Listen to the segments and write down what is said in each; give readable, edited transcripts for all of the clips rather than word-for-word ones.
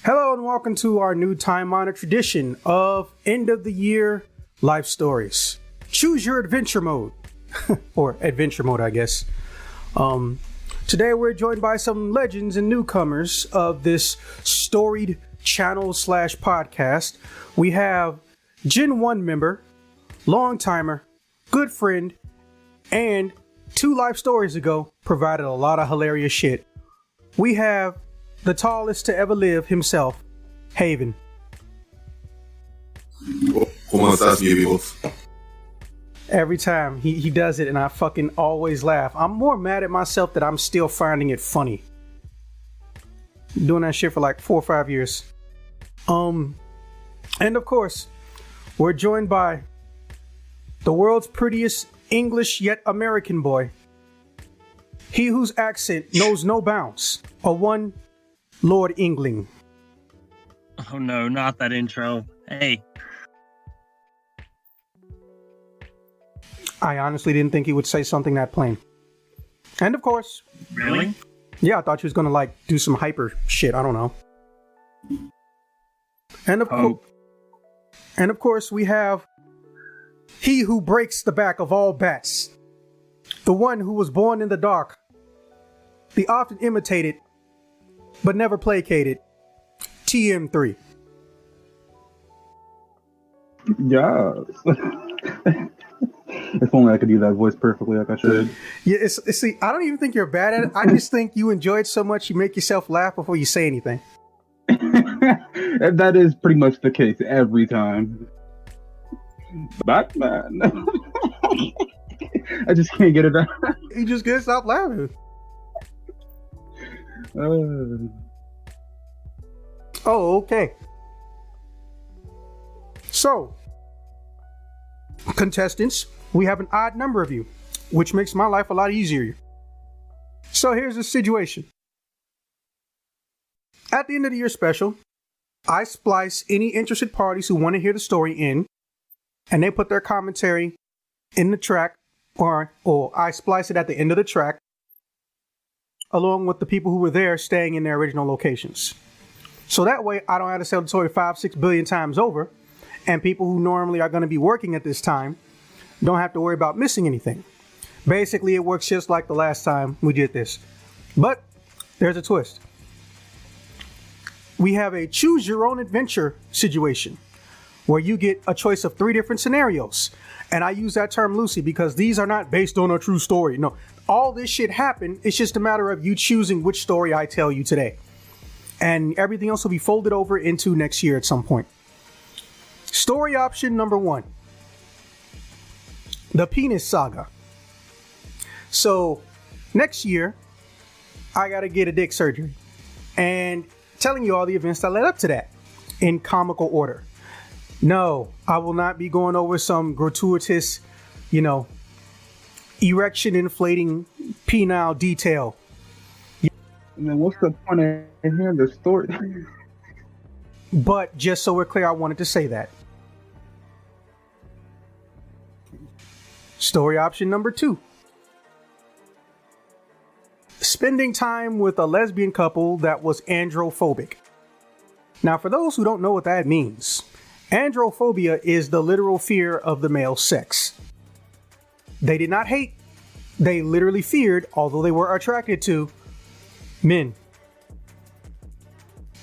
Hello and welcome to our new time-honored tradition of end of the year life stories. Choose your adventure mode, or adventure mode, I guess. Today we're joined by some legends and newcomers of this storied channel / podcast. We have Gen 1 member, long timer, good friend, and 2 life stories ago provided a lot of hilarious shit. We have the tallest to ever live himself, Haven. ¿Cómo estás, mi amigos? Every time he does it and I fucking always laugh. I'm more mad at myself that I'm still finding it funny. Doing that shit for like 4 or 5 years. And of course, we're joined by the world's prettiest English yet American boy. He whose accent knows no bounds. A one Lord Ingling. Oh no, not that intro. Hey. I honestly didn't think he would say something that plain. And of course... Really? Yeah, I thought he was gonna like do some hyper shit, I don't know. And of course we have he who breaks the back of all bats. The one who was born in the dark. The often imitated but never placated TM3. Yes. If only I could do that voice perfectly like I should. Yeah, see, I don't even think you're bad at it. I just think you enjoy it so much you make yourself laugh before you say anything. That is pretty much the case every time. Batman. I just can't get it out. You just can't stop laughing. Oh, okay. So, contestants, we have an odd number of you, which makes my life a lot easier. So here's the situation. At the end of the year special, I splice any interested parties who want to hear the story in, and they put their commentary in the track, or I splice it at the end of the track, along with the people who were there staying in their original locations. So that way, I don't have to tell the story 5-6 billion times over, and people who normally are going to be working at this time don't have to worry about missing anything. Basically, it works just like the last time we did this. But there's a twist. We have a choose your own adventure situation where you get a choice of 3 different scenarios. And I use that term loosely because these are not based on a true story. No, all this shit happened. It's just a matter of you choosing which story I tell you today. And everything else will be folded over into next year at some point. Story option number 1. The Penis Saga. So, next year, I gotta get a dick surgery. And telling you all the events that led up to that in comical order. No, I will not be going over some gratuitous, erection inflating penile detail. And then what's the point of hearing the story? But just so we're clear, I wanted to say that. Story option number 2. Spending time with a lesbian couple that was androphobic. Now, for those who don't know what that means, androphobia is the literal fear of the male sex. They did not hate, they literally feared, although they were attracted to, men.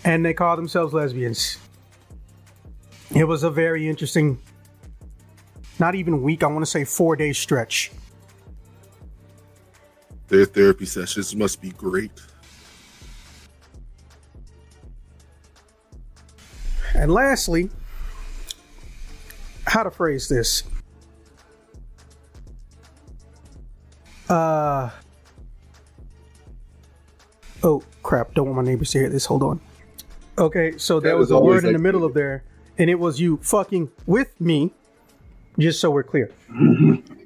And they call themselves lesbians. It was a very interesting, not even week, I want to say 4-day stretch. Their therapy sessions must be great. And lastly, how to phrase this? Oh crap, don't want my neighbors to hear this, hold on. Okay, so there was a word in the middle of there, and it was you fucking with me, just so we're clear.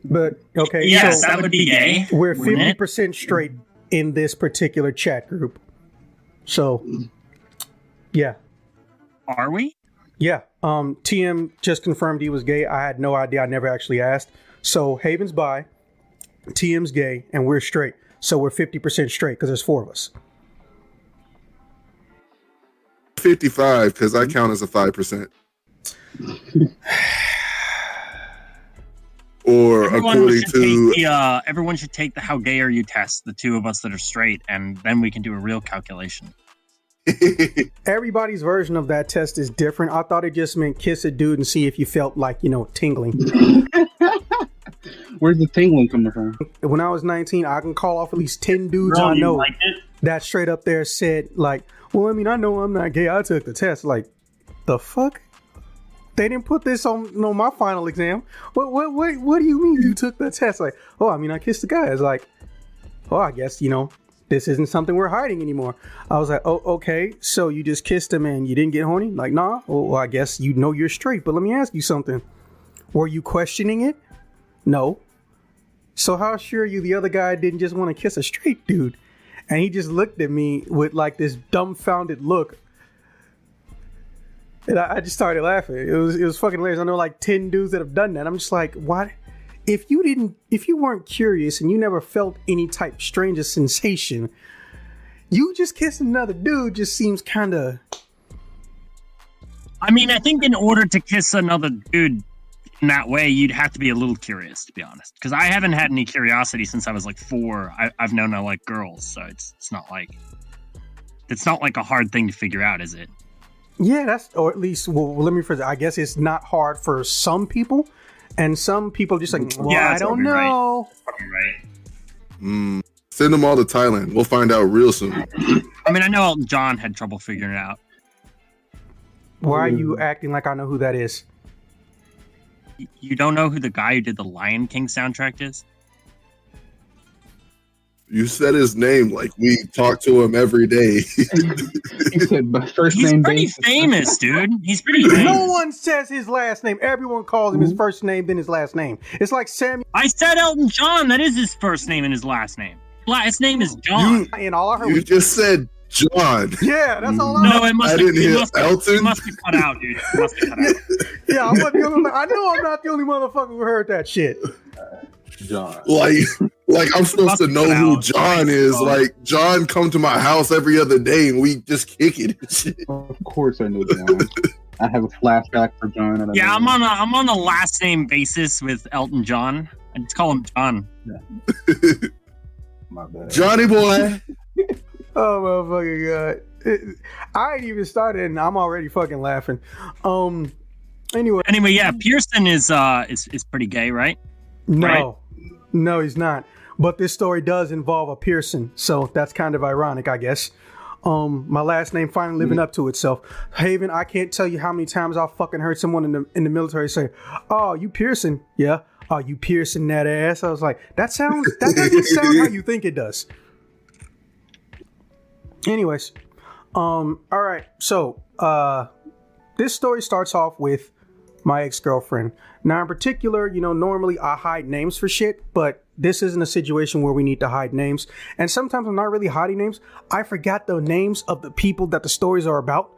But, okay, yes, so that would be gay. we're 50% straight in this particular chat group. So, yeah. Are we? Yeah, TM just confirmed he was gay. I had no idea, I never actually asked. So, Haven's bi, TM's gay, and we're straight. So we're 50% straight, because there's 4 of us. 55 because I count as a 5%. Or everyone should take the how gay are you test, the two of us that are straight, and then we can do a real calculation. Everybody's version of that test is different. I thought it just meant kiss a dude and see if you felt like, tingling. Where's the tingling coming from? When I was 19, I can call off at least 10 dudes I know that straight up there said, like, well, I mean, I know I'm not gay. I took the test. Like, the fuck? They didn't put this on my final exam. What do you mean you took the test? Like, oh, I mean, I kissed the guy. It's like, oh, I guess, this isn't something we're hiding anymore. I was like, oh, okay. So you just kissed him and you didn't get horny? Like, nah. Well, I guess you're straight. But let me ask you something. Were you questioning it? No. So how sure are you the other guy didn't just want to kiss a straight dude? And he just looked at me with like this dumbfounded look. And I just started laughing. It was fucking hilarious. I know like 10 dudes that have done that. I'm just like, what? If you weren't curious and you never felt any type strange sensation, you just kissing another dude just seems kind of. I mean, I think in order to kiss another dude in that way, you'd have to be a little curious, to be honest. Because I haven't had any curiosity since I was like 4. I've known I like girls, so it's not like a hard thing to figure out, is it? Yeah, or at least, well, let me phrase it. I guess it's not hard for some people, and some people just like, well, yeah, I don't know. Right. Send them all to Thailand. We'll find out real soon. I mean, I know Elton John had trouble figuring it out. Why are you acting like I know who that is? You don't know who the guy who did the Lion King soundtrack is? You said his name like we talk to him every day. He said, but first He's name pretty basis. famous, dude. He's pretty famous. No one says his last name. Everyone calls him his first name, then his last name. It's like Samuel. I said Elton John. That is his first name and his last name. Last name is John. And all I heard You just said John. Yeah, that's all I No, it must I be. didn't hear Elton. It must be cut out, dude. It must be cut out. Yeah, I know I'm not the only motherfucker who heard that shit. John. Like I'm supposed to know who John is. Like John come to my house every other day and we just kick it. Of course I know John. I have a flashback for John. And Yeah, I'm on a last name basis with Elton John. I just call him John. Yeah. My bad. Johnny boy. Oh motherfucking god! I ain't even started and I'm already fucking laughing. Anyway, yeah, Pearson is pretty gay, right? No, he's not. But this story does involve a Pearson, so that's kind of ironic, I guess. My last name finally living up to itself. Haven, I can't tell you how many times I fucking heard someone in the military say, "Oh, you Pearson, yeah? Oh, you Pearson that ass." I was like, that doesn't sound how you think it does. Anyways, all right. So, this story starts off with my ex-girlfriend. Now, in particular, normally I hide names for shit, but this isn't a situation where we need to hide names. And sometimes I'm not really hiding names. I forgot the names of the people that the stories are about,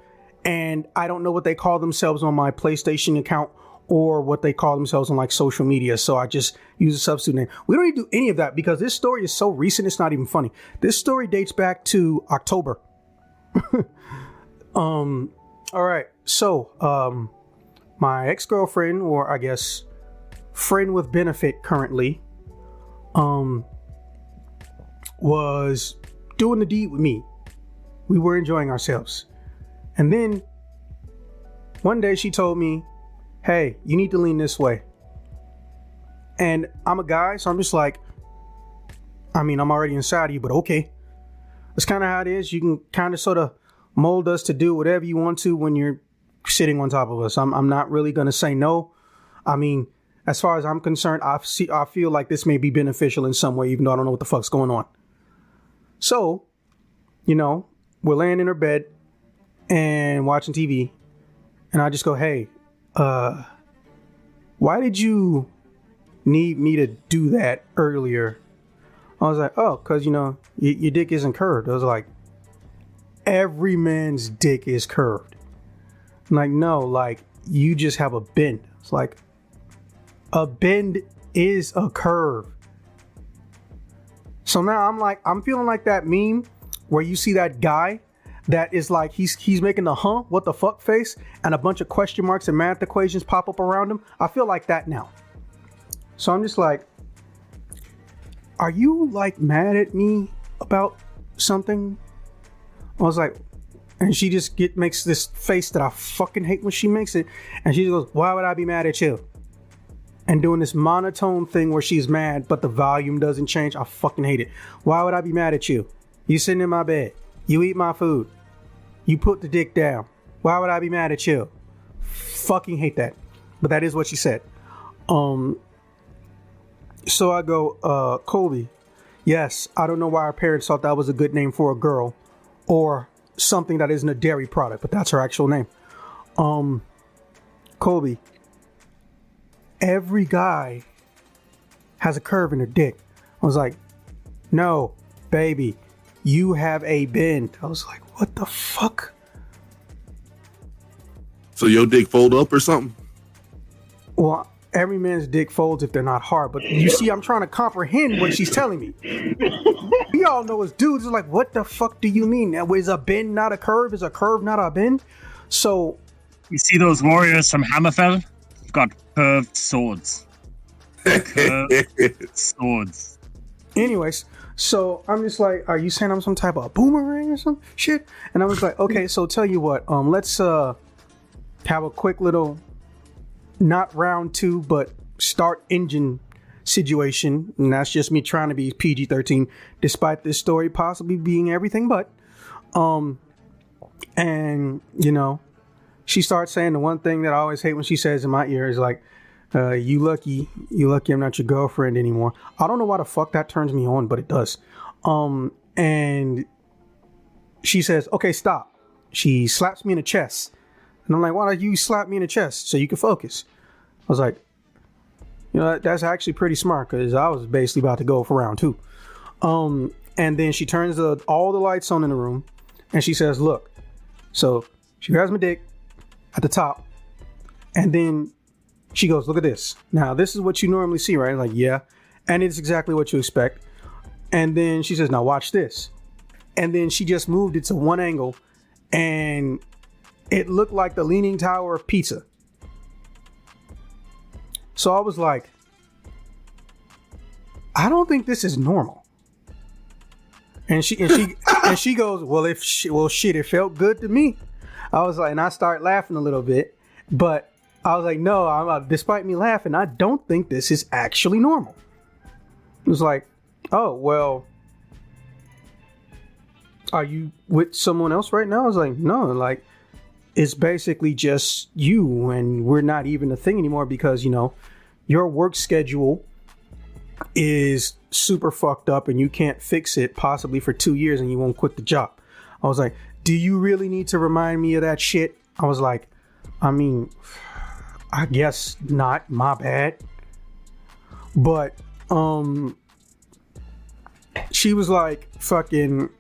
and I don't know what they call themselves on my PlayStation account or what they call themselves on like social media. So I just use a substitute name. We don't need to do any of that because this story is so recent. It's not even funny. This story dates back to October. All right. So, my ex-girlfriend, or I guess friend with benefit currently, was doing the deed with me. We were enjoying ourselves. And then one day she told me, "Hey, you need to lean this way." And I'm a guy, so I'm just like, I mean, I'm already inside of you, but okay. That's kind of how it is. You can kind of sort of mold us to do whatever you want to when you're sitting on top of us. I'm not really going to say no. I mean, as far as I'm concerned, I feel like this may be beneficial in some way, even though I don't know what the fuck's going on. So, we're laying in her bed and watching TV, and I just go, "Hey, why did you need me to do that earlier?" I was like, "Oh, because, your dick isn't curved." I was like, every man's dick is curved. I'm like, no, like, you just have a bend. It's like, a bend is a curve. So now I'm feeling like that meme where you see that guy that is like he's making the what the fuck face, and a bunch of question marks and math equations pop up around him. I feel like that now. So I'm just like, are you like mad at me about something? I was like, and she just makes this face that I fucking hate when she makes it. And she goes, why would I be mad at you? And doing this monotone thing where she's mad, but the volume doesn't change. I fucking hate it. Why would I be mad at you? You sitting in my bed. You eat my food. You put the dick down. Why would I be mad at you? Fucking hate that. But that is what she said. So I go, Colby, yes, I don't know why our parents thought that was a good name for a girl or something that isn't a dairy product, but that's her actual name. Colby, every guy has a curve in their dick. I was like, no, baby, you have a bend. I was like, what the fuck? So your dick fold up or something? Well, every man's dick folds if they're not hard. But you see, I'm trying to comprehend what she's telling me. We all know as dudes are like, what the fuck do you mean? Is a bend not a curve? Is a curve not a bend? So you see those warriors from Hammerfell? They've got curved swords. Curved swords. Anyways, so I'm just like, are you saying I'm some type of boomerang or some shit? And I was like, okay, so tell you what, let's have a quick little, not round two, but start engine situation. And that's just me trying to be PG-13, despite this story possibly being everything but. And, you know, she starts saying the one thing that I always hate when she says in my ear is like, you lucky I'm not your girlfriend anymore. I don't know why the fuck that turns me on, but it does. And she says, okay, stop. She slaps me in the chest. And I'm like, why don't you slap me in the chest so you can focus? I was like, you know, that's actually pretty smart because I was basically about to go for round two. And then she turns all the lights on in the room and she says, look. So she grabs my dick at the top and then she goes, look at this. Now, this is what you normally see, right? Like, yeah. And it's exactly what you expect. And then she says, now watch this. And then she just moved it to one angle and it looked like the Leaning Tower of Pizza. So I was like, I don't think this is normal. And she goes, well, shit, it felt good to me. I was like, and I start laughing a little bit, but I was like, no, despite me laughing, I don't think this is actually normal. It was like, oh, well, are you with someone else right now? I was like, no, like, it's basically just you and we're not even a thing anymore because, you know, your work schedule is super fucked up and you can't fix it possibly for 2 years and you won't quit the job. I was like, do you really need to remind me of that shit? I was like, I mean, I guess not, my bad. But she was like, fucking,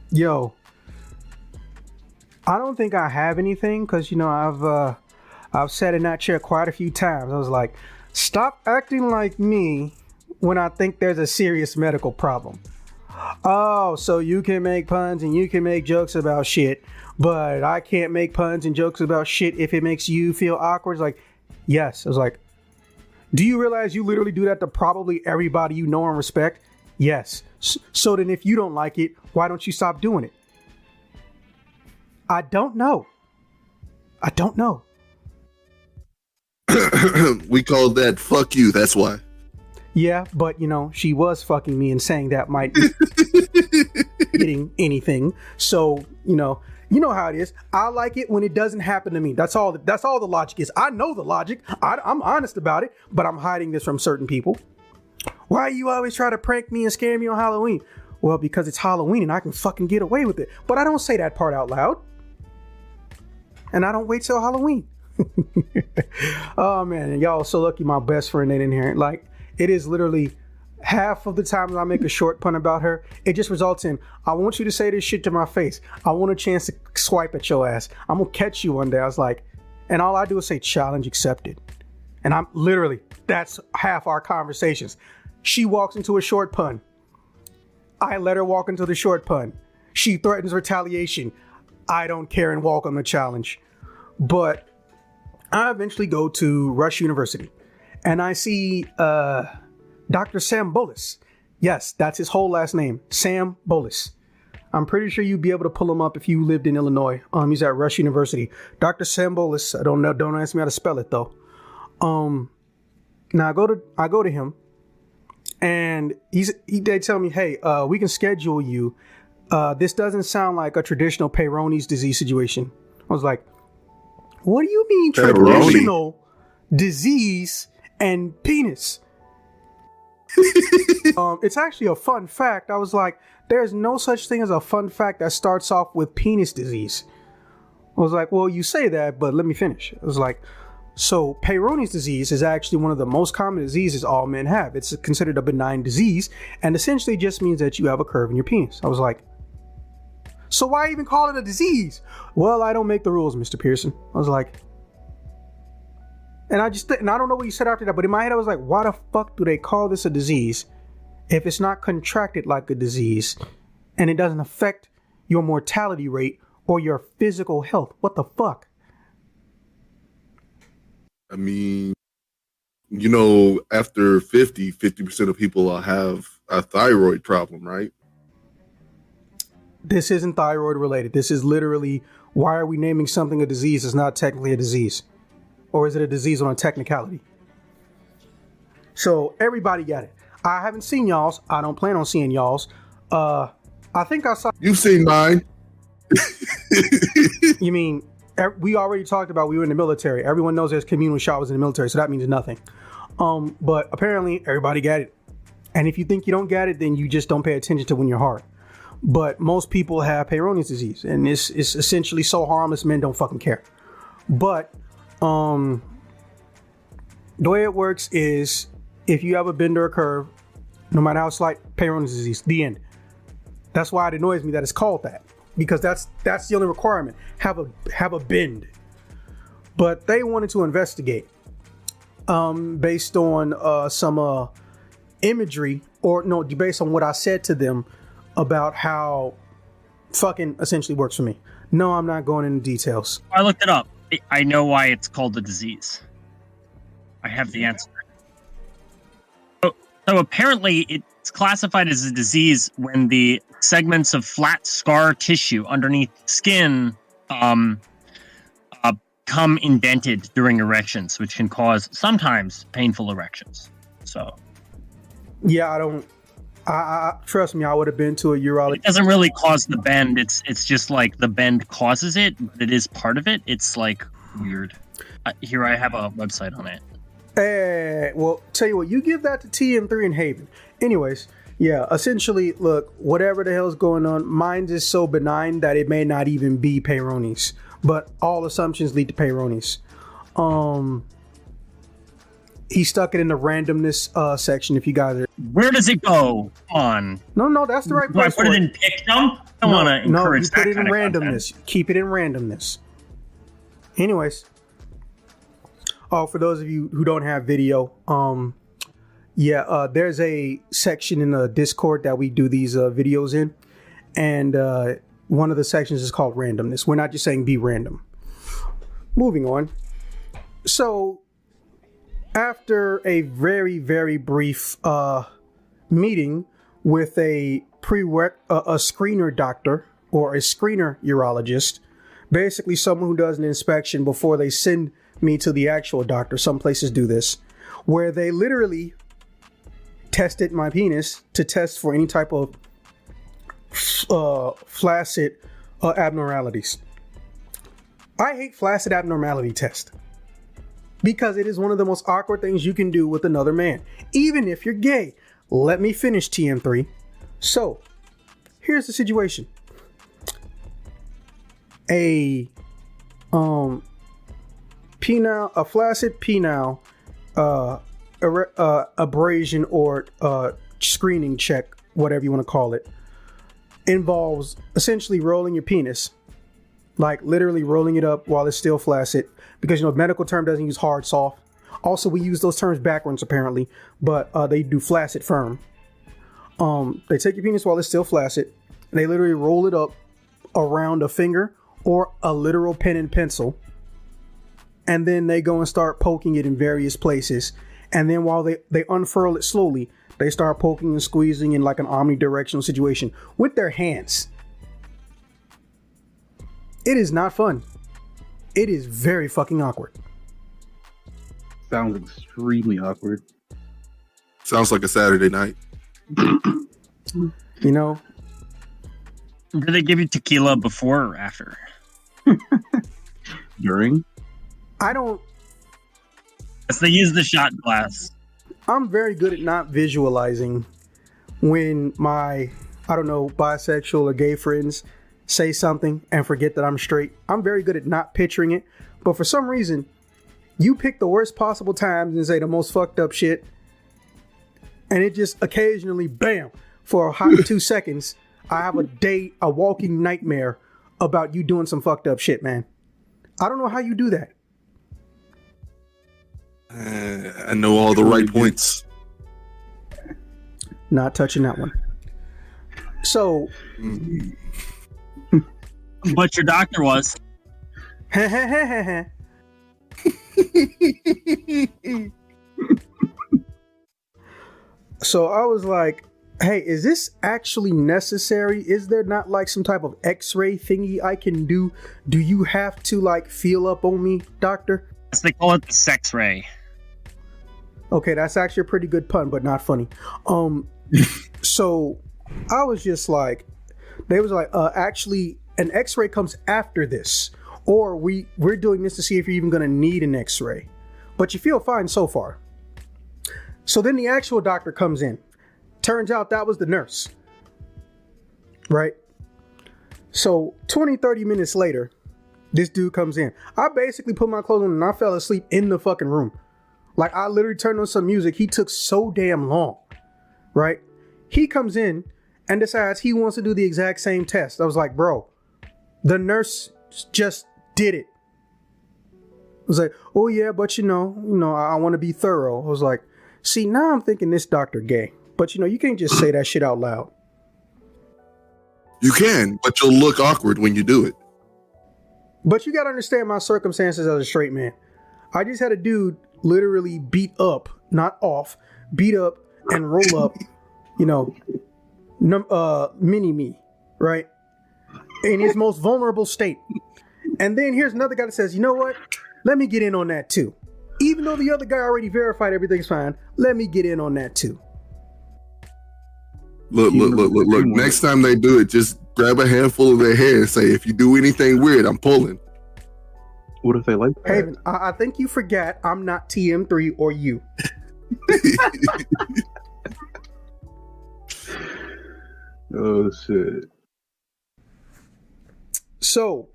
yo, I don't think I have anything because, you know, I've sat in that chair quite a few times. I was like, stop acting like me when I think there's a serious medical problem. Oh, so you can make puns and you can make jokes about shit, but I can't make puns and jokes about shit if it makes you feel awkward. It's like, yes. I was like, do you realize you literally do that to probably everybody you know and respect? Yes. So then if you don't like it, why don't you stop doing it? I don't know. We call that fuck you. That's why. Yeah, but you know, she was fucking me and saying that might be getting anything. So, you know how it is. I like it when it doesn't happen to me. That's all the logic is. I know the logic. I'm honest about it, but I'm hiding this from certain people. Why you always try to prank me and scare me on Halloween? Well, because it's Halloween and I can fucking get away with it. But I don't say that part out loud. And I don't wait till Halloween. Oh man, y'all are so lucky my best friend ain't in here. Like, it is literally half of the times I make a short pun about her, it just results in, I want you to say this shit to my face. I want a chance to swipe at your ass. I'm gonna catch you one day. I was like, and all I do is say challenge accepted. And I'm literally, that's half our conversations. She walks into a short pun. I let her walk into the short pun. She threatens retaliation. I don't care and welcome the challenge. But I eventually go to Rush University and I see Dr. Sam Bolus. Yes, that's his whole last name, Sam Bolus. I'm pretty sure you'd be able to pull him up if you lived in Illinois. He's at Rush University. Dr. Sam Bolus. I don't know. Don't ask me how to spell it though. Now I go to him, and they tell me, hey, we can schedule you. This doesn't sound like a traditional Peyronie's disease situation. I was like, what do you mean traditional disease and penis? It's actually a fun fact. I was like, there's no such thing as a fun fact that starts off with penis disease. I was like, well, you say that, but let me finish. I was like, so Peyronie's disease is actually one of the most common diseases all men have. It's considered a benign disease and essentially just means that you have a curve in your penis. I was like, so why even call it a disease? Well, I don't make the rules, Mr. Pearson. I was like, and I don't know what you said after that, but in my head I was like, why the fuck do they call this a disease if it's not contracted like a disease and it doesn't affect your mortality rate or your physical health? What the fuck? I mean, after 50% of people have a thyroid problem, right? This isn't thyroid related. This is literally, why are we naming something a disease that's not technically a disease? Or is it a disease on a technicality? So everybody got it. I haven't seen y'all's. I don't plan on seeing y'all's. I think I saw. You've seen mine. You mean, we already talked about we were in the military. Everyone knows there's communal showers in the military, so that means nothing. But apparently everybody got it. And if you think you don't get it, then you just don't pay attention to when you're hard. But most people have Peyronie's disease, and it's essentially so harmless, men don't fucking care. But the way it works is, if you have a bend or a curve, no matter how slight, Peyronie's disease, the end. That's why it annoys me that it's called that, because that's the only requirement. Have a bend. But they wanted to investigate based on some imagery, or no, based on what I said to them about how fucking essentially works for me. No, I'm not going into details. I looked it up. I know why it's called a disease. I have the answer. So apparently it's classified as a disease when the segments of flat scar tissue underneath skin come indented during erections, which can cause sometimes painful erections. So yeah, I trust me, I would have been to a urologist. It doesn't really cause the bend. It's just like the bend causes it, but it is part of it. It's like weird. Here I have a website on it. Well, tell you what, you give that to TM3 and Haven. Anyways, yeah, essentially, look, whatever the hell's going on, mine is so benign that it may not even be Peyronie's, but all assumptions lead to Peyronie's. He stuck it in the randomness section. If you guys are, where does it go on? No, that's the right place. Do I put it in pick dump? I don't want to encourage that. No, you put it in randomness. Keep it in randomness. Anyways. Oh, for those of you who don't have video, there's a section in the Discord that we do these videos in, and one of the sections is called randomness. We're not just saying be random. Moving on. So, after a very, very brief meeting with a screener doctor or a screener urologist, basically someone who does an inspection before they send me to the actual doctor. Some places do this, where they literally tested my penis to test for any type of flaccid abnormalities. I hate flaccid abnormality test because it is one of the most awkward things you can do with another man, even if you're gay. Let me finish, TM3. So, here's the situation. A flaccid penile abrasion or screening check, whatever you want to call it, involves essentially rolling your penis, like literally rolling it up while it's still flaccid, because the medical term doesn't use hard, soft. Also, we use those terms backwards apparently, but they do flaccid, firm. They take your penis while it's still flaccid, and they literally roll it up around a finger or a literal pen and pencil, and then they go and start poking it in various places. And then while they unfurl it slowly, they start poking and squeezing in like an omnidirectional situation with their hands. It is not fun. It is very fucking awkward. Sounds extremely awkward. Sounds like a Saturday night. You know? Do they give you tequila before or after? During? I don't... Yes, they use the shot glass. I'm very good at not visualizing when my, I don't know, bisexual or gay friends say something and forget that I'm straight. I'm very good at not picturing it. But for some reason, you pick the worst possible times and say the most fucked up shit. And it just occasionally, bam, for a hot 2 seconds, I have a walking nightmare about you doing some fucked up shit, man. I don't know how you do that. I know all the right points. Not touching that one. So, but your doctor was. So I was like, hey, is this actually necessary? Is there not like some type of x-ray thingy I can do? Do you have to like feel up on me, doctor? Yes, they call it the sex ray. Okay, that's actually a pretty good pun, but not funny. So I was just like, they was like, actually, an X-ray comes after this, or we're doing this to see if you're even gonna need an X-ray, but you feel fine so far. So then the actual doctor comes in. Turns out that was the nurse, right? So 20-30 minutes later, this dude comes in. I basically put my clothes on and I fell asleep in the fucking room. Like, I literally turned on some music. He took so damn long, right? He comes in and decides he wants to do the exact same test. I was like, bro, the nurse just did it. I was like, oh yeah, but you know, I want to be thorough. I was like, see, now I'm thinking this doctor gay. But you can't just say that shit out loud. You can, but you'll look awkward when you do it. But you got to understand my circumstances as a straight man. I just had a dude literally beat up, not off, beat up and roll up, mini me, right? In his most vulnerable state. And then here's another guy that says, you know what? Let me get in on that too. Even though the other guy already verified everything's fine, let me get in on that too. Look. Next time they do it, just grab a handful of their hair and say, if you do anything weird, I'm pulling. What if they like that? Haven, I think you forget I'm not TM3 or you. Oh, shit. So,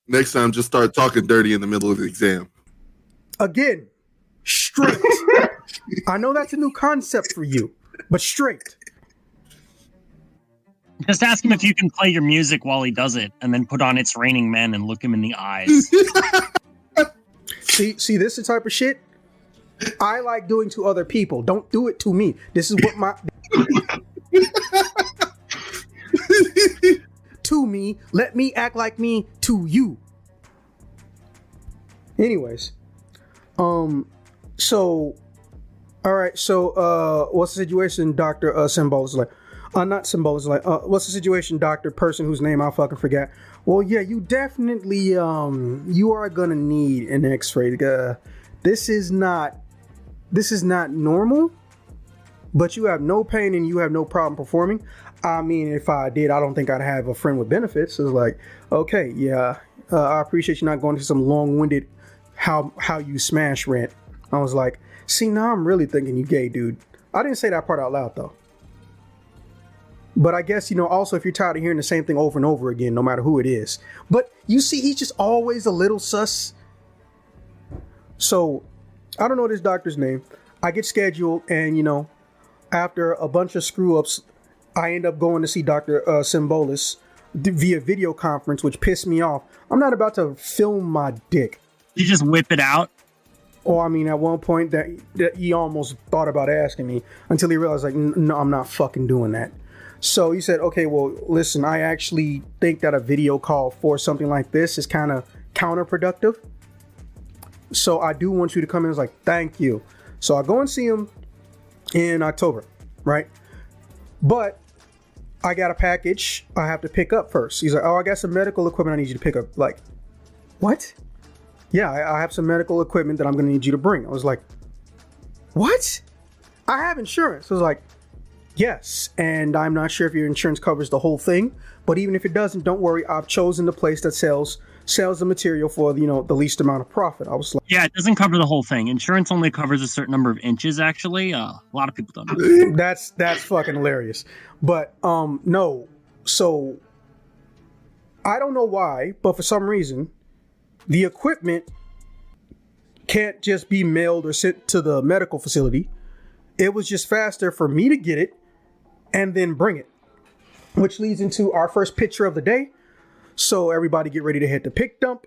next time, just start talking dirty in the middle of the exam. Again, straight. I know that's a new concept for you, but straight. Just ask him if you can play your music while he does it, and then put on It's Raining Men and look him in the eyes. See, this is the type of shit I like doing to other people. Don't do it to me. This is what my... to me. Let me act like me to you. Anyways. So... Alright, so, what's the situation, Dr. Symbolis? Like... not Symbolis, like, what's the situation, doctor, person whose name I'll fucking forget? Well, yeah, you definitely, you are gonna need an x-ray. This is not normal, but you have no pain and you have no problem performing. I mean, if I did, I don't think I'd have a friend with benefits. It's like, okay, yeah, I appreciate you not going to some long-winded how you smash rant. I was like, see, now I'm really thinking you gay, dude. I didn't say that part out loud, though. But I guess, also if you're tired of hearing the same thing over and over again, no matter who it is. But you see, he's just always a little sus. So, I don't know this doctor's name. I get scheduled and, after a bunch of screw-ups, I end up going to see Dr. Symbolis via video conference, which pissed me off. I'm not about to film my dick. You just whip it out? Or I mean, at one point that he almost thought about asking me until he realized, like, no, I'm not fucking doing that. So he said, okay, well, listen, I actually think that a video call for something like this is kind of counterproductive. So I do want you to come in. I was like, thank you. So I go and see him in October, right? But I got a package I have to pick up first. He's like, oh, I got some medical equipment I need you to pick up. Like, what? Yeah, I have some medical equipment that I'm going to need you to bring. I was like, what? I have insurance. I was like, yes. And I'm not sure if your insurance covers the whole thing, but even if it doesn't, don't worry. I've chosen the place that sells the material for, the least amount of profit. I was like, yeah, it doesn't cover the whole thing. Insurance only covers a certain number of inches, actually. A lot of people don't know. That's fucking hilarious. But no. So I don't know why, but for some reason, the equipment can't just be mailed or sent to the medical facility. It was just faster for me to get it and then bring it, which leads into our first picture of the day. So everybody get ready to hit the pick dump.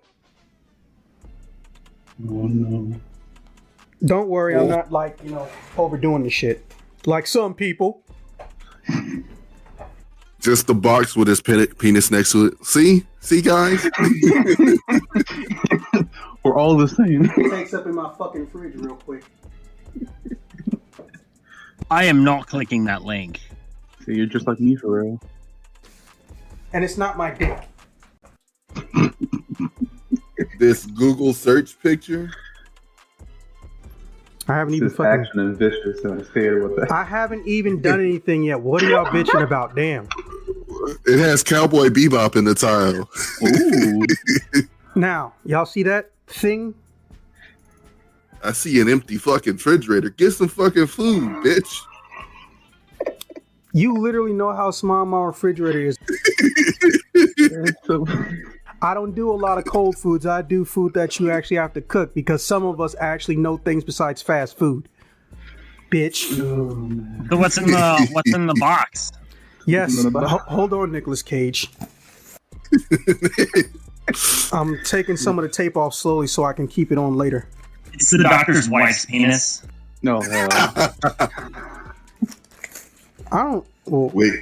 Oh no. Don't worry, I'm not overdoing the shit like some people. Just the box with his penis next to it. See guys? We're all the same. It takes up in my fucking fridge real quick. I am not clicking that link. So you're just like me for real. And it's not my dick. This Google search picture. I haven't even This fucking. action and vicious and I'm scared with that. I haven't even done anything yet. What are y'all bitching about? Damn. It has Cowboy Bebop in the title. Ooh. Now, y'all see that thing? I see an empty fucking refrigerator. Get some fucking food, bitch. You literally know how small my refrigerator is. So, I don't do a lot of cold foods. I do food that you actually have to cook because some of us actually know things besides fast food. Bitch. So what's in the box? Yes. Hold on, Nicolas Cage. I'm taking some of the tape off slowly so I can keep it on later. It's the doctor's wife's penis. no. I don't. Well, Wait.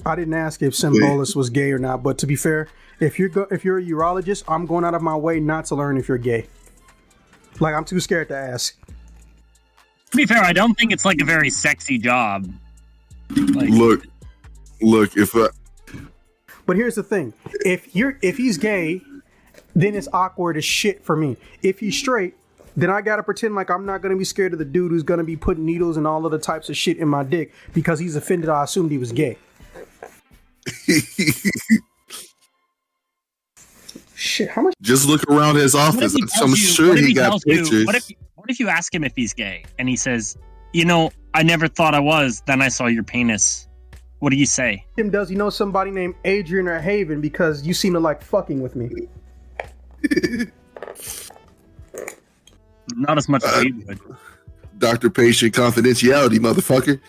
I didn't ask if Symbolus was gay or not, but to be fair, if you're a urologist, I'm going out of my way not to learn if you're gay. Like, I'm too scared to ask. To be fair, I don't think it's like a very sexy job. Like, Look, if But here's the thing: if he's gay, then it's awkward as shit for me. If he's straight, then I gotta pretend like I'm not gonna be scared of the dude who's gonna be putting needles and all other types of shit in my dick because he's offended. I assumed he was gay. Shit, how much? just look around his office. I'm sure he got pictures. What if you ask him if he's gay and he says, I never thought I was, then I saw your penis. What do you say? Does he know somebody named Adrian or Haven because you seem to like fucking with me? Not as much as we would. Doctor patient confidentiality, motherfucker.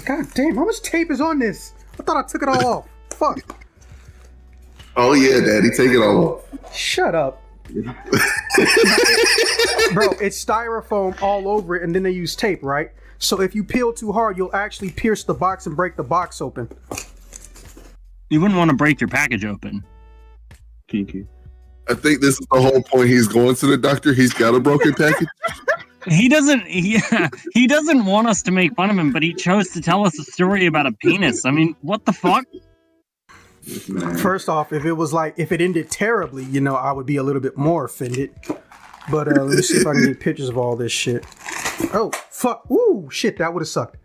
God damn, how much tape is on this? I thought I took it all off. Fuck. Oh yeah, Daddy, take it all off. Shut up. Bro, it's styrofoam all over it, and then they use tape, right? So if you peel too hard, you'll actually pierce the box and break the box open. You wouldn't want to break your package open. Kinky. I think this is the whole point. He's going to the doctor. He's got a broken package. He doesn't want us to make fun of him, but he chose to tell us a story about a penis. I mean, what the fuck? First off, if it ended terribly, I would be a little bit more offended. But let me see if I can get pictures of all this shit. Oh, fuck. Ooh, shit, that would have sucked.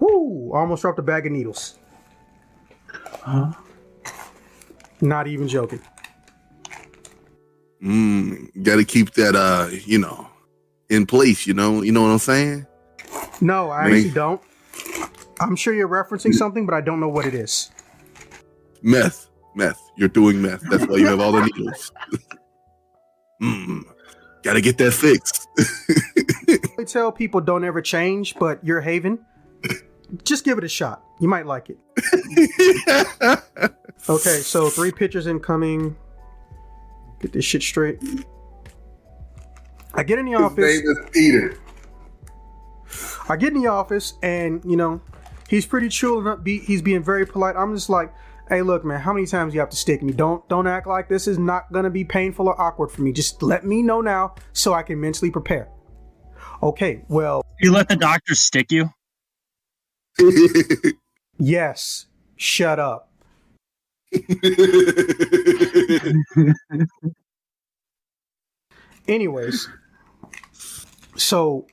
Ooh, almost dropped a bag of needles. Huh? Not even joking. Got to keep that, in place. You know what I'm saying? No, I actually don't. I'm sure you're referencing something, but I don't know what it is. Meth. You're doing meth. That's why you have all the needles. Got to get that fixed. I tell people don't ever change, but you're Haven. Just give it a shot. You might like it. Okay, so 3 pictures incoming. Get this shit straight. I get in the His office. name is Peter. I get in the office, and he's pretty chill and upbeat. He's being very polite. I'm just like, hey, look, man, how many times do you have to stick me? Don't act like this is not gonna be painful or awkward for me. Just let me know now so I can mentally prepare. Okay, well, You let the doctor stick you? yes. Shut up. Anyways, so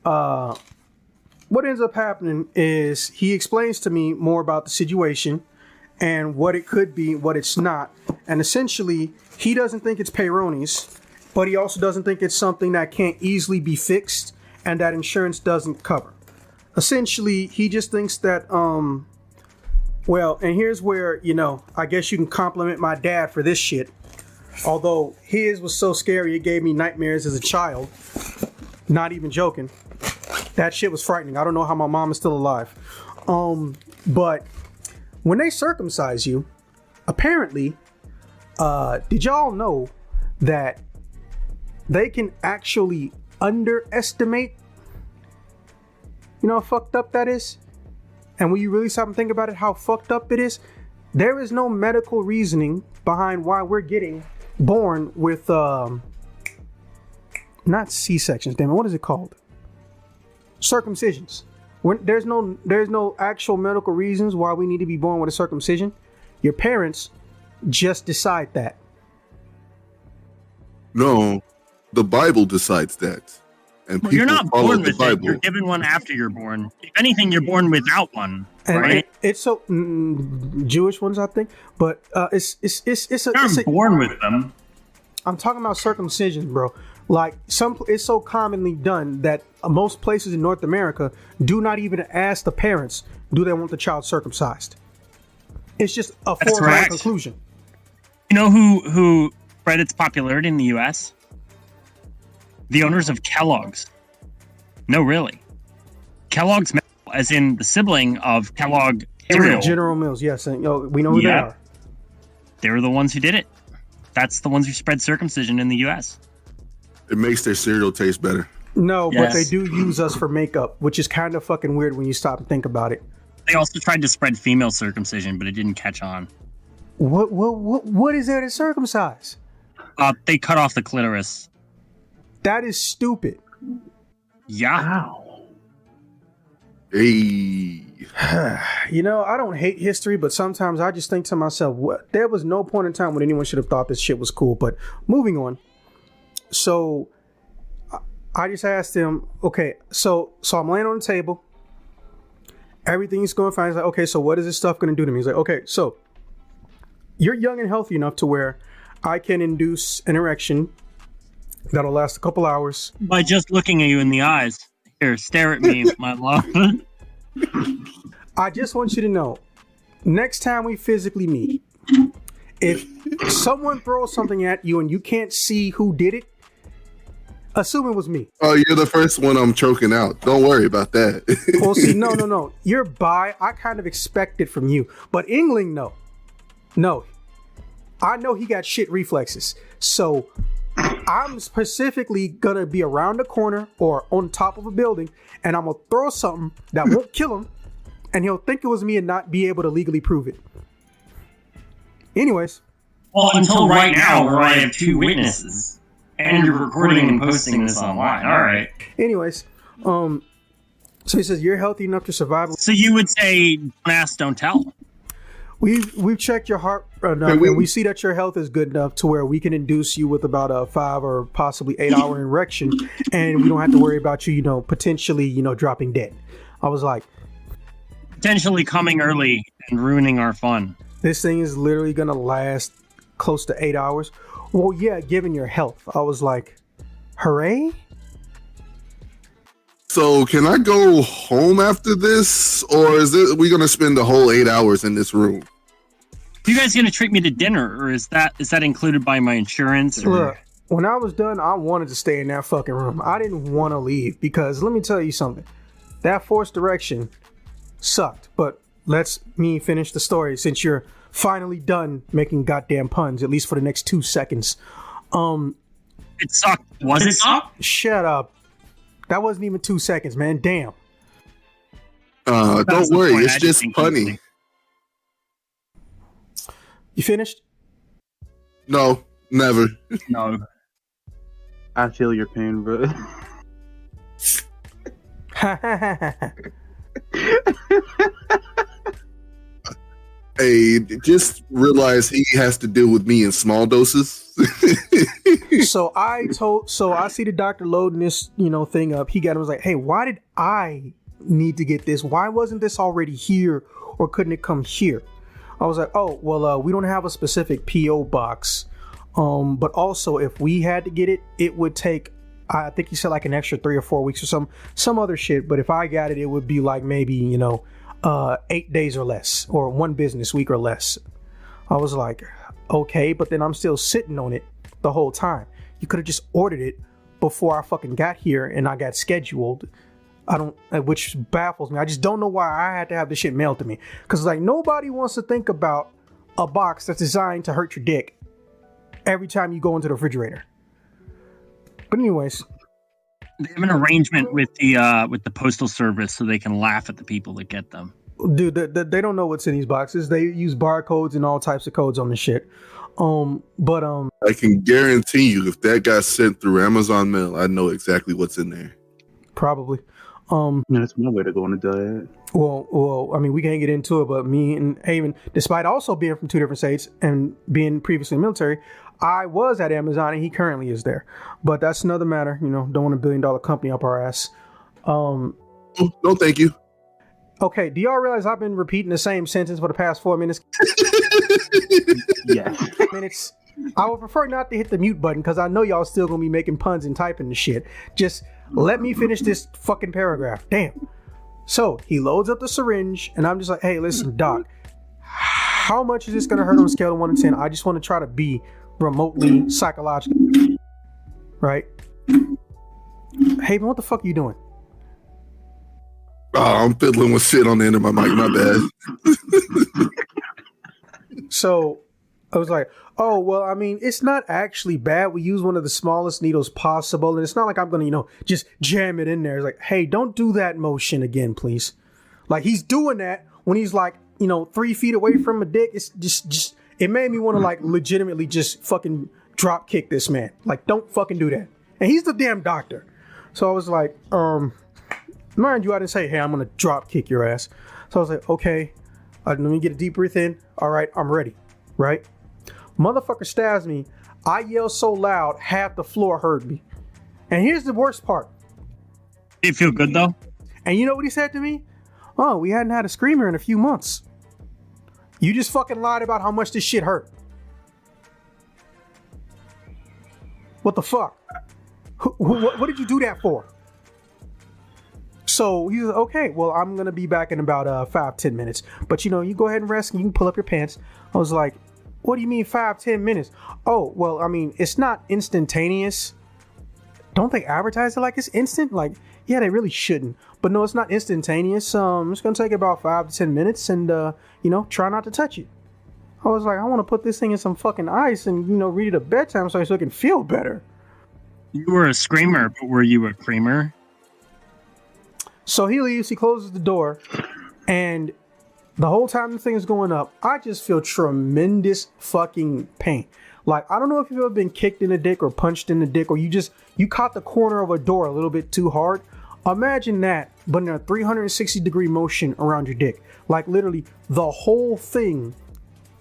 what ends up happening is he explains to me more about the situation and what it could be, what it's not. And essentially, he doesn't think it's Peyronie's, but he also doesn't think it's something that can't easily be fixed and that insurance doesn't cover. Essentially, he just thinks that, well, and here's where, I guess you can compliment my dad for this shit. Although his was so scary, it gave me nightmares as a child. Not even joking. That shit was frightening. I don't know how my mom is still alive. But when they circumcise you, apparently, did y'all know that they can actually underestimate, how fucked up that is? And when you really stop and think about it, how fucked up it is, there is no medical reasoning behind why we're getting born with, not C-sections, damn it, what is it called? Circumcisions. There's no actual medical reasons why we need to be born with a circumcision. Your parents just decide that. No, the Bible decides that. And Well, you're not follow born the with Bible. it. You're given one after you're born. If anything, you're born without one, And right? it's so Jewish ones, I think, but it's You're born with them. I'm talking about circumcision, bro. Like it's so commonly done that most places in North America do not even ask the parents, do they want the child circumcised? It's just a That's foregone correct. conclusion. You know who spread its popularity in the U.S.? The owners of Kellogg's. No, really. Kellogg's, as in the sibling of Kellogg cereal. General Mills, yes, and we know who they Yep. are. They were the ones who did it. That's the ones who spread circumcision in the U.S. It makes their cereal taste better. No, but Yes. they do use us for makeup, which is kind of fucking weird when you stop and think about it. They also tried to spread female circumcision, but it didn't catch on. What is there to circumcise? They cut off the clitoris. That is stupid. Yeah. Wow. Hey. I don't hate history, but sometimes I just think to myself, what? There was no point in time when anyone should have thought this shit was cool. But moving on. So I just asked him, okay, so I'm laying on the table. Everything's going fine. He's like, okay, so what is this stuff going to do to me? He's like, okay, so you're young and healthy enough to where I can induce an erection that'll last a couple hours. By just looking at you in the eyes. Here, stare at me, my love. I just want you to know, next time we physically meet, if someone throws something at you and you can't see who did it, assume it was me. Oh, you're the first one I'm choking out. Don't worry about that. Well, see, no. You're bi. I kind of expect it from you. But Engling, no. No. I know he got shit reflexes. So I'm specifically going to be around the corner or on top of a building, and I'm going to throw something that won't kill him, and he'll think it was me and not be able to legally prove it. Anyways. Well, until right now, where I have two witnesses, and you're recording and posting this online. All right. Anyways, so he says, you're healthy enough to survive. So you would say, don't ask, don't tell. We've checked your heart enough, and we see that your health is good enough to where we can induce you with about a 5 or possibly 8 hour erection, and we don't have to worry about you, potentially, dropping dead. I was like, Potentially coming early and ruining our fun. this thing is literally gonna last close to 8 hours. Well, yeah, given your health. I was like, hooray. So can I go home after this, or are we gonna spend the whole 8 hours in this room? Are you guys going to treat me to dinner, or is that included by my insurance? Or... Look, when I was done, I wanted to stay in that fucking room. I didn't want to leave because let me tell you something. That forced erection sucked. But let's me finish the story since you're finally done making goddamn puns, at least for the next 2 seconds. It sucked. Was it suck? Shut up. That wasn't even 2 seconds, man. Damn. Don't worry, it's just funny. You finished? No, never. No. I feel your pain, bro. Hey, just realize he has to deal with me in small doses. So I see the doctor loading this, thing up. He was like, hey, why did I need to get this? Why wasn't this already here, or couldn't it come here? I was like, oh, well, we don't have a specific PO box. But also if we had to get it, it would take, I think he said like an extra 3 or 4 weeks or some other shit. But if I got it, it would be like maybe, 8 days or less, or 1 business week or less. I was like, okay, but then I'm still sitting on it the whole time. You could have just ordered it before I fucking got here and I got scheduled. Which baffles me. I just don't know why I had to have this shit mailed to me. Cause like nobody wants to think about a box that's designed to hurt your dick every time you go into the refrigerator. But anyways, they have an arrangement with the postal service so they can laugh at the people that get them. Dude, they don't know what's in these boxes. They use barcodes and all types of codes on the shit. But I can guarantee you, if that got sent through Amazon mail, I know exactly what's in there. Probably. That's one way to go on a diet. Well, I mean, we can't get into it, but me and Haven, despite also being from 2 different states and being previously in the military, I was at Amazon and he currently is there. But that's another matter. Don't want $1 billion company up our ass. No, thank you. Okay, do y'all realize I've been repeating the same sentence for the past 4 minutes? Yeah. Minutes. I would prefer not to hit the mute button because I know y'all still gonna be making puns and typing the shit. Just let me finish this fucking paragraph. Damn. So he loads up the syringe and I'm just like, hey, listen, doc, how much is this gonna hurt on a scale of 1 to 10? I just want to try to be remotely psychological. Right? Hey, what the fuck are you doing? Oh, I'm fiddling with shit on the end of my mic. My bad. So I was like, oh, well, I mean, it's not actually bad. We use one of the smallest needles possible. And it's not like I'm going to, just jam it in there. It's like, hey, don't do that motion again, please. Like he's doing that when he's like, 3 feet away from a dick. It's just, it made me want to like legitimately just fucking drop kick this man. Like, don't fucking do that. And he's the damn doctor. So I was like, mind you, I didn't say, hey, I'm going to drop kick your ass. So I was like, okay, let me get a deep breath in. All right, I'm ready. Right? Motherfucker stabs me. I yell so loud, half the floor heard me. And here's the worst part. Did it feel good though? And you know what he said to me? Oh, we hadn't had a screamer in a few months. You just fucking lied about how much this shit hurt. What the fuck? What did you do that for? So he's like, okay, well, I'm going to be back in about 5-10 minutes. But, you go ahead and rest and you can pull up your pants. I was like, what do you mean 5-10 minutes? Oh, well, I mean, it's not instantaneous. Don't they advertise it like it's instant? Like, yeah, they really shouldn't. But no, it's not instantaneous. It's going to take about 5 to 10 minutes and, try not to touch it. I was like, I want to put this thing in some fucking ice and, read it at bedtime so it can feel better. You were a screamer, but were you a creamer? So he leaves, he closes the door, and the whole time the thing is going up, I just feel tremendous fucking pain. Like, I don't know if you've ever been kicked in the dick or punched in the dick, or you caught the corner of a door a little bit too hard. Imagine that, but in a 360-degree motion around your dick. Like, literally, the whole thing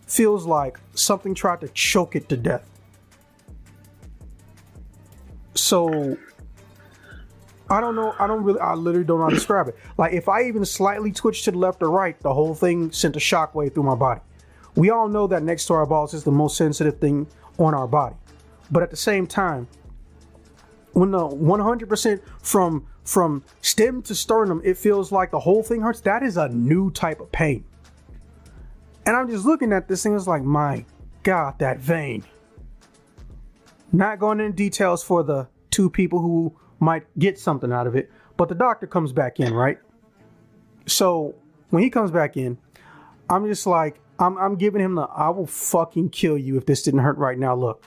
feels like something tried to choke it to death. So I don't know. I literally don't know how to describe it. Like if I even slightly twitched to the left or right, the whole thing sent a shockwave through my body. We all know that next to our balls is the most sensitive thing on our body. But at the same time, when the 100% from stem to sternum, it feels like the whole thing hurts. That is a new type of pain. And I'm just looking at this thing. It's like, my God, that vein. Not going into details for the 2 people who might get something out of it, but the doctor comes back in, right? So when he comes back in, I'm just like, I'm giving him I will fucking kill you if this didn't hurt right now. Look.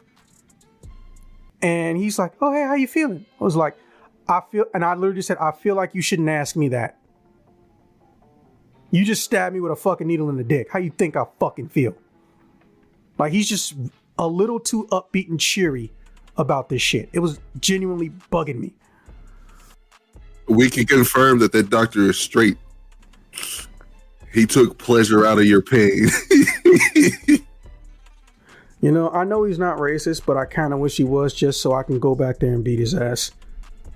And he's like, oh, hey, how you feeling? I was like, I literally said, I feel like you shouldn't ask me that. You just stabbed me with a fucking needle in the dick. How you think I fucking feel? Like, he's just a little too upbeat and cheery about this shit. It was genuinely bugging me. We can confirm that doctor is straight. He took pleasure out of your pain. You know, I know he's not racist, but I kind of wish he was, just so I can go back there and beat his ass.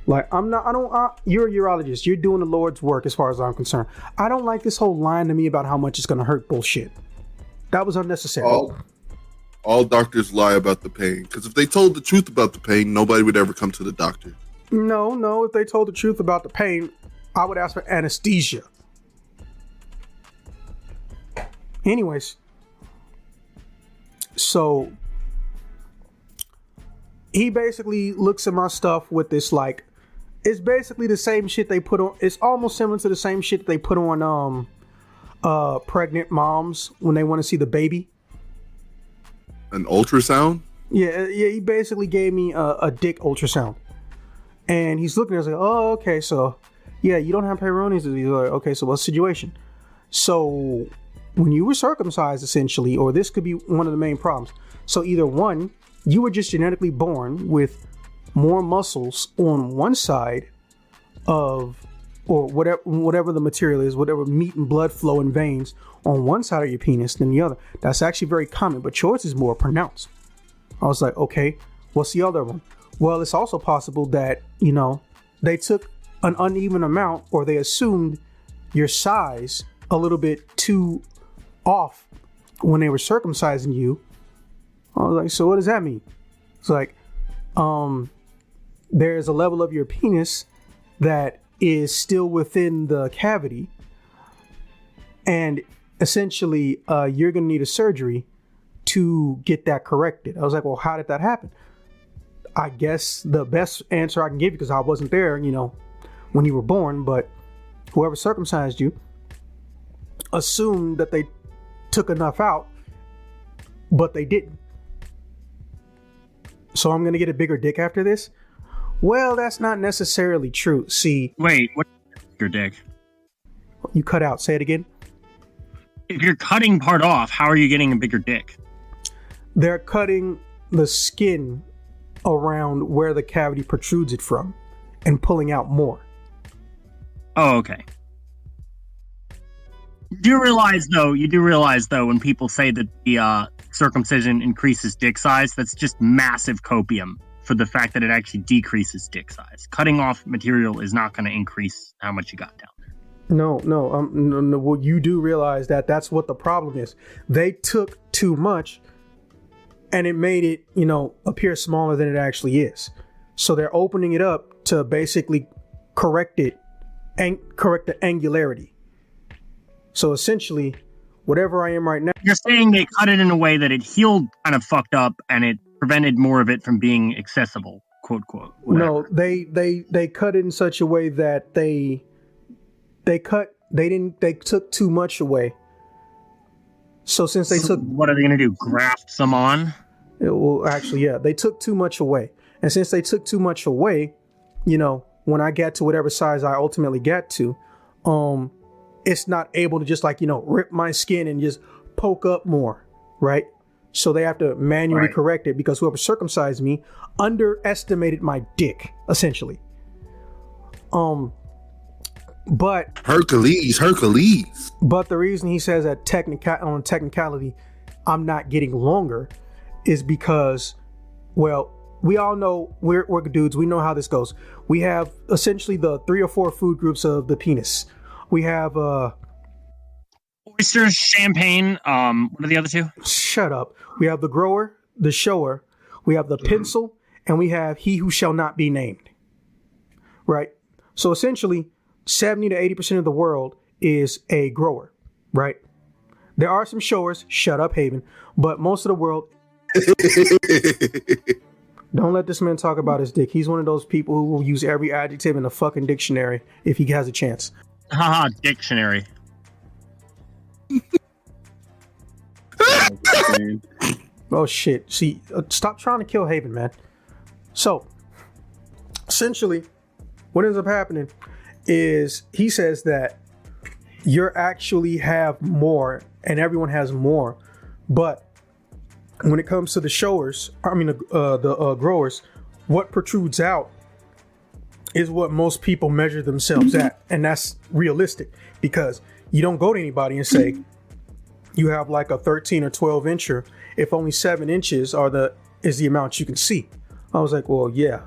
Like, you're a urologist. You're doing the Lord's work as far as I'm concerned. I don't like this whole lying to me about how much it's going to hurt bullshit. That was unnecessary. All doctors lie about the pain. Because if they told the truth about the pain, nobody would ever come to the doctor. No. If they told the truth about the pain, I would ask for anesthesia. Anyways. So he basically looks at my stuff with this, like, it's basically the same shit they put on. It's almost similar to the same shit they put on pregnant moms when they want to see the baby. An ultrasound? Yeah. He basically gave me a dick ultrasound, and he's looking at us like, oh, okay, so yeah, you don't have Peyronie's disease. Like, okay, so what's the situation? So when you were circumcised, essentially, or this could be one of the main problems. So either one, you were just genetically born with more muscles on one side of, or whatever the material is, whatever meat and blood flow in veins on one side of your penis than the other. That's actually very common, but yours is more pronounced. I was like, okay, what's the other one? Well, it's also possible that, you know, they took an uneven amount, or they assumed your size a little bit too off when they were circumcising you. I was like, so what does that mean? It's like, there's a level of your penis that is still within the cavity, and essentially you're gonna need a surgery to get that corrected. I was like, well, how did that happen? I guess the best answer I can give you, because I wasn't there, you know, when you were born, but whoever circumcised you assumed that they took enough out, but they didn't. So I'm gonna get a bigger dick after this? Well, that's not necessarily true. See, wait, what's your dick? You cut out. Say it again. If you're cutting part off, how are you getting a bigger dick? They're cutting the skin around where the cavity protrudes it from and pulling out more. Oh, okay. You do realize though, when people say that the circumcision increases dick size, that's just massive copium for the fact that it actually decreases dick size. Cutting off material is not going to increase how much you got down there. No. Well, you do realize that that's what the problem is. They took too much, and it made it, you know, appear smaller than it actually is. So they're opening it up to basically correct it and correct the angularity. So essentially, whatever I am right now. You're saying they cut it in a way that it healed kind of fucked up and it prevented more of it from being accessible, quote, quote. Whatever. No, they cut it in such a way that they took too much away. So since they took, what are they going to do? Graft some on? Well, actually, yeah, they took too much away. And since they took too much away, you know, when I get to whatever size I ultimately get to, it's not able to just, like, you know, rip my skin and just poke up more, right? So they have to manually correct it, because whoever circumcised me underestimated my dick, essentially. But Hercules. But the reason he says that on technicality, I'm not getting longer, is because, well, we all know we're dudes. We know how this goes. We have essentially the 3 or 4 food groups of the penis. We have oysters, champagne. What are the other 2? Shut up. We have the grower, the shower. We have the pencil, and we have he who shall not be named. Right. So essentially, 70 to 80% of the world is a grower. Right. There are some showers. Shut up, Haven. But most of the world. Don't let this man talk about his dick. He's one of those people who will use every adjective in the fucking dictionary if he has a chance. Haha, dictionary. Oh shit. See, stop trying to kill Haven, man. So essentially, what ends up happening is he says that you actually have more, and everyone has more, but when it comes to the growers, what protrudes out is what most people measure themselves at, and that's realistic because you don't go to anybody and say you have like a 13 or 12 incher if only 7 inches is the amount you can see. I was like, well, yeah.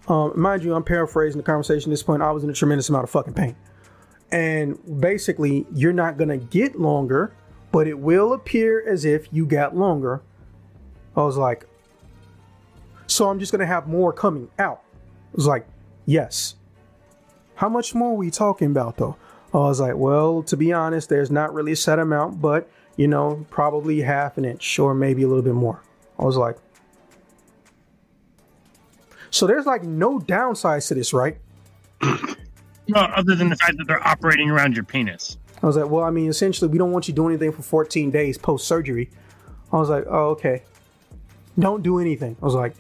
Mind you, I'm paraphrasing the conversation at this point. I was in a tremendous amount of fucking pain. And basically, you're not going to get longer, but it will appear as if you got longer. I was like, so I'm just going to have more coming out. I was like, yes. How much more are we talking about, though? I was like, well, to be honest, there's not really a set amount, but, probably half an inch or maybe a little bit more. I was like, so there's like no downsides to this, right? Well, other than the fact that they're operating around your penis. I was like, well, I mean, essentially, we don't want you doing anything for 14 days post-surgery. I was like, oh, okay. Don't do anything. I was like,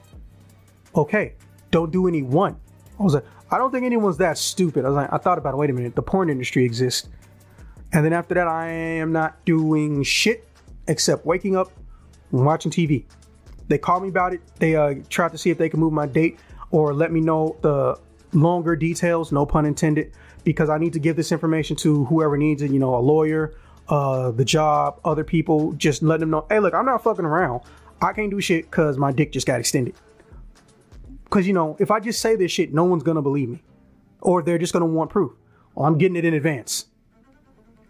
okay. Don't do any one. I was like, I don't think anyone's that stupid. I was like, I thought about it. Wait a minute. The porn industry exists. And then after that, I am not doing shit except waking up and watching TV. They called me about it. They tried to see if they can move my date or let me know the longer details, no pun intended, because I need to give this information to whoever needs it, a lawyer, the job, other people, just letting them know, hey, look, I'm not fucking around. I can't do shit because my dick just got extended. Because, if I just say this shit, no one's going to believe me. Or they're just going to want proof. Well, I'm getting it in advance.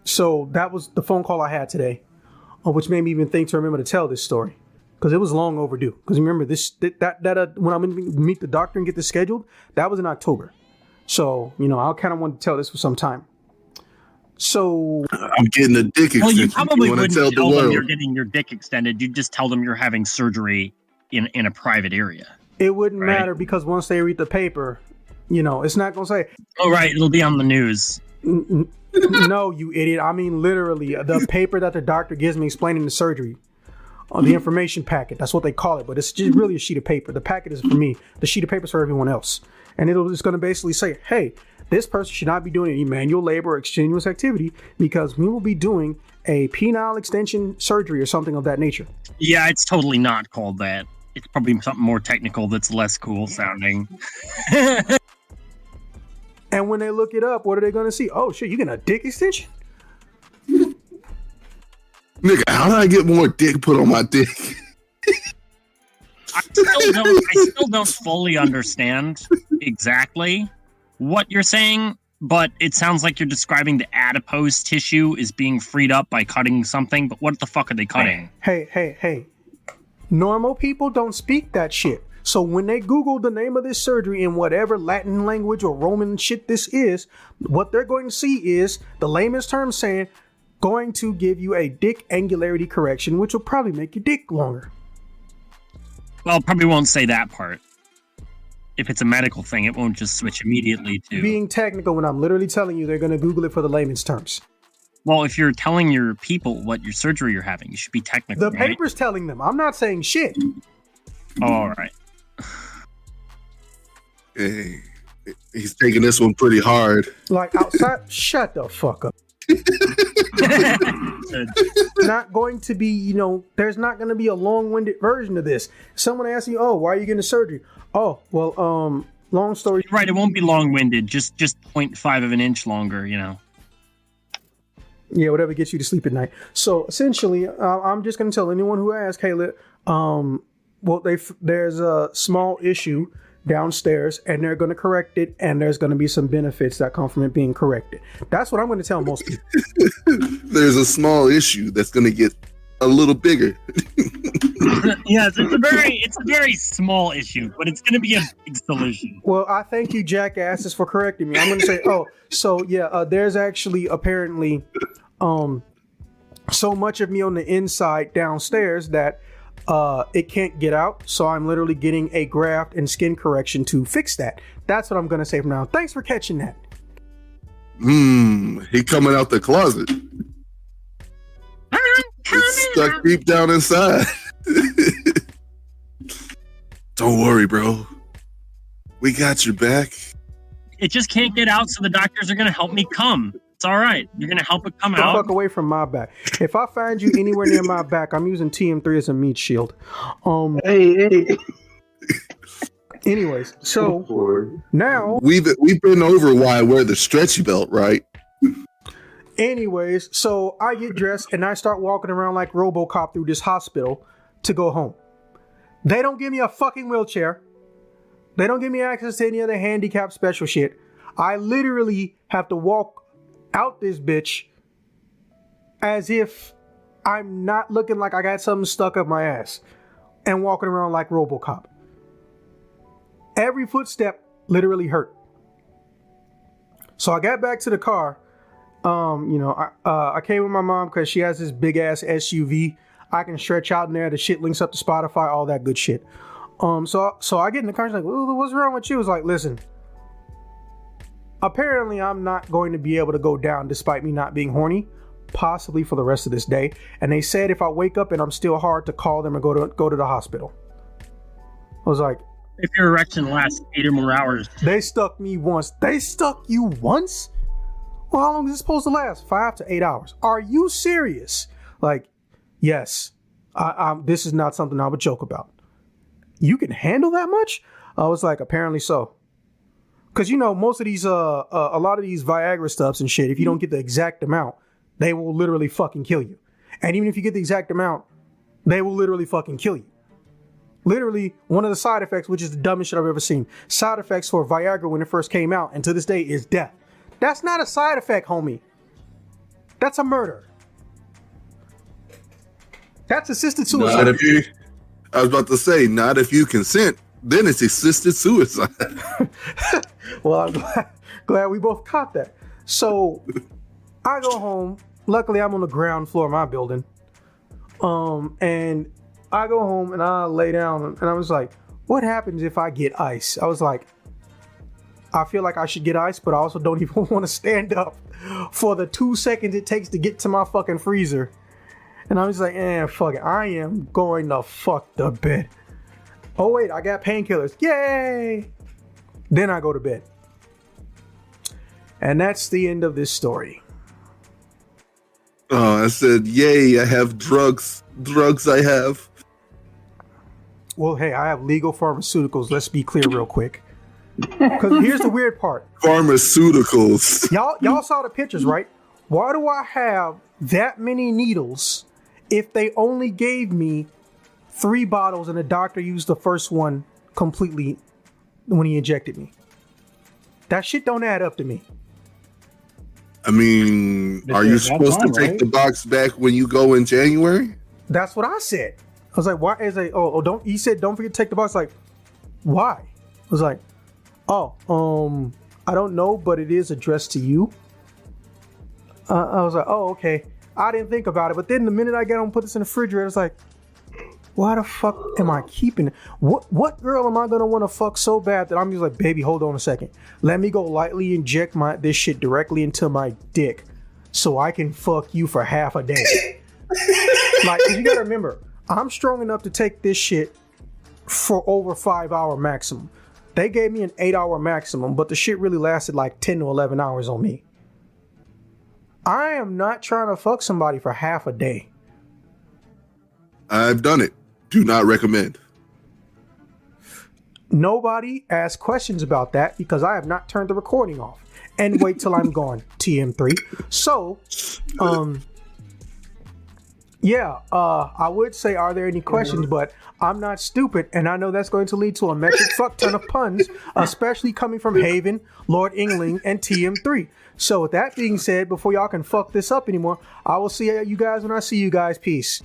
So that was the phone call I had today, which made me even think to remember to tell this story. Because it was long overdue. Because remember, when I'm going to meet the doctor and get this scheduled, that was in October. So, I kind of wanted to tell this for some time. So I'm getting a dick extension. Well, you probably wouldn't tell them you're world. getting your dick extended. You'd just tell them you're having surgery in a private area. It wouldn't matter because once they read the paper, it's not going to say. Oh, right. It'll be on the news. No, you idiot. I mean, literally, the paper that the doctor gives me explaining the surgery. On the information packet, that's what they call it, but it's just really a sheet of paper. The packet is for me. The sheet of paper is for everyone else. And it's going to basically say, hey, this person should not be doing any manual labor or extraneous activity because we will be doing a penile extension surgery or something of that nature. Yeah, it's totally not called that. It's probably something more technical that's less cool sounding. And when they look it up, what are they going to see? Oh, shit, you getting a dick extension? Nigga, how do I get more dick put on my dick? I still don't fully understand exactly what you're saying, but it sounds like you're describing the adipose tissue is being freed up by cutting something, but what the fuck are they cutting? Hey. Normal people don't speak that shit. So when they Google the name of this surgery in whatever Latin language or Roman shit this is, what they're going to see is the layman's term saying, going to give you a dick angularity correction, which will probably make your dick longer. Well, probably won't say that part. If it's a medical thing, it won't just switch immediately to... Being technical when I'm literally telling you they're going to Google it for the layman's terms. Well, if you're telling your people what your surgery you're having, you should be technical, The right? paper's telling them. I'm not saying shit. Oh, all right. Hey, he's taking this one pretty hard. Like outside, shut the fuck up. Not going to be, there's not going to be a long-winded version of this. Someone asks you, oh, why are you getting surgery? Oh, well, long story. Right, it won't be long-winded, just 0.5 of an inch longer, Yeah, whatever gets you to sleep at night. So essentially, I'm just going to tell anyone who asks, hey, there's a small issue downstairs and they're going to correct it, and there's going to be some benefits that come from it being corrected. That's what I'm going to tell most people. There's a small issue that's going to get a little bigger. Yes, it's a very small issue, but it's going to be a big solution. Well, I thank you, jackasses, for correcting me. I'm going to say, there's actually apparently so much of me on the inside downstairs that it can't get out. So I'm literally getting a graft and skin correction to fix that. That's what I'm going to say from now on. Thanks for catching that. He coming out the closet. It's stuck deep down inside. Don't worry, bro. We got your back. It just can't get out, so the doctors are going to help me come. It's all right. You're going to help it come The out. fuck away from my back. If I find you anywhere near my back, I'm using TM3 as a meat shield. Hey. Anyways, so now, We've been over why I wear the stretchy belt, right? anyways, so I get dressed and I start walking around like RoboCop through this hospital to go home. They don't give me a fucking wheelchair. They don't give me access to any other handicap special shit. I literally have to walk out this bitch as if I'm not looking like I got something stuck up my ass and walking around like RoboCop. Every footstep literally hurt. So I got back to the car. I came with my mom because she has this big ass SUV. I can stretch out in there. The shit links up to Spotify, all that good shit. So I get in the car. She's like, "What's wrong with you?" I was like, "Listen, apparently I'm not going to be able to go down despite me not being horny, possibly for the rest of this day. And they said if I wake up and I'm still hard to call them and go to the hospital." I was like, If your erection lasts 8 or more hours. "They stuck me once." They stuck you once? Well, how long is this supposed to last? 5 to 8 hours. Are you serious? Like, yes. This is not something I would joke about. You can handle that much? I was like, apparently so. Because, most of these, a lot of these Viagra stuffs and shit, if you don't get the exact amount, they will literally fucking kill you. And even if you get the exact amount, they will literally fucking kill you. Literally, one of the side effects, which is the dumbest shit I've ever seen, side effects for Viagra when it first came out, and to this day, is death. That's not a side effect, homie. That's a murder. That's assisted suicide. Not if you. I was about to say, not if you consent. Then it's assisted suicide. Well, I'm glad we both caught that. So I go home. Luckily, I'm on the ground floor of my building. And I go home and I lay down and I was like, what happens if I get ice? I was like, I feel like I should get ice, but I also don't even want to stand up for the 2 seconds it takes to get to my fucking freezer. And I was like, fuck it. I am going to fuck the bed. Oh, wait, I got painkillers. Yay! Then I go to bed. And that's the end of this story. Oh, I said, yay, I have drugs. Drugs I have. Well, hey, I have legal pharmaceuticals. Let's be clear real quick. Because here's the weird part. Pharmaceuticals. Y'all saw the pictures, right? Why do I have that many needles if they only gave me 3 bottles and the doctor used the first one completely when he injected me? That shit don't add up to me. I mean, are you supposed to take the box back when you go in January? That's what I said. I was like, why is it? Don't. He said, don't forget to take the box. Like, why? I was like, I don't know, but it is addressed to you. I was like, oh, okay. I didn't think about it, but then the minute I get home, put this in the refrigerator, it's like, why the fuck am I keeping it? What girl am I gonna want to fuck so bad that I'm just like, baby, hold on a second. Let me go lightly inject this shit directly into my dick so I can fuck you for half a day. Like, you gotta remember, I'm strong enough to take this shit for over 5 hour maximum. They gave me an 8 hour maximum, but the shit really lasted like 10 to 11 hours on me. I am not trying to fuck somebody for half a day. I've done it. Do not recommend. Nobody asked questions about that because I have not turned the recording off. And wait till I'm gone, TM3. So, I would say, are there any questions? But I'm not stupid, and I know that's going to lead to a metric fuck ton of puns, especially coming from Haven, Lord Ingling, and TM3. So with that being said, before y'all can fuck this up anymore, I will see you guys when I see you guys. Peace.